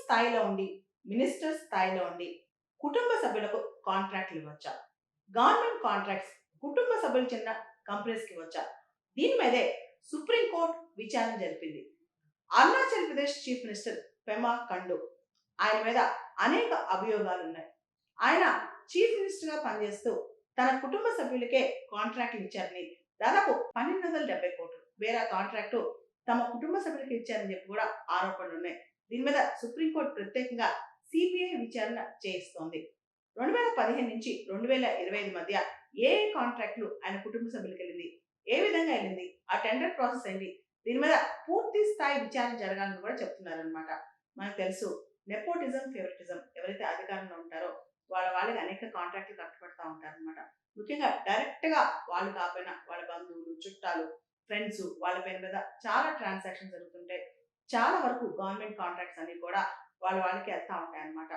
స్థాయిలో ఉండి, మినిస్టర్ స్థాయిలో ఉండి కుటుంబ సభ్యులకు కాంట్రాక్ట్‌లు ఇవ్వచ్చా? గవర్నమెంట్ కాంట్రాక్ట్స్ కుటుంబ సభ్యులకు చెందిన కంపెనీస్‌కి ఇవ్వచ్చా? దీని మీదే సుప్రీం కోర్ట్ విచారణ జరిపింది. అరుణాచల్ ప్రదేశ్ చీఫ్ మినిస్టర్ పెమా ఖండు ఆయన మీద అనేక అభియోగాలున్నాయి. ఆయన చీఫ్ మినిస్టర్‌గా పనిచేస్తూ తన కుటుంబ సభ్యులకే కాంట్రాక్ట్‌లు ఇచ్చారని దాదాపు 1270 కోట్లు వేరే కాంట్రాక్టు తమ కుటుంబ సభ్యులకి ఇచ్చారని చెప్పి కూడా ఆరోపణలున్నాయి. దీని మీద సుప్రీం కోర్ట్ ప్రత్యేకంగా సిబిఐ విచారణ చేయిస్తోంది. 2015 నుంచి 2025 మధ్య ఏ కాంట్రాక్ట్‌లు ఆయన కుటుంబ సభ్యులకెళ్ళింది? ఏ విధంగా ఎళ్ళింది? ఆ టెండర్ ప్రాసెస్ ఏంటి? దీని మీద పూర్తి స్థాయి విచారణ జరగాలని కూడా చెప్తున్నారనమాట. మనకు తెలుసు నెపోటిజం, ఫేవరెటిజం ఎవరైతే అధికారంలో ఉంటారో వాళ్ళకి అనేక కాంట్రాక్ట్‌లు కట్టబెడతా ఉంటారనమాట. ముఖ్యంగా డైరెక్ట్‌గా వాళ్ళు కాకపోయినా వాళ్ళ బంధువులు, చుట్టాలు, ఫ్రెండ్స్ వాళ్ళ పేరు మీద చాలా ట్రాన్సాక్షన్స్ జరుగుతుంటాయి. చాలా వరకు గవర్నమెంట్ కాంట్రాక్ట్స్ అన్నీ కూడా వాళ్ళకి ఎళ్తా ఉంటాయన్నమాట.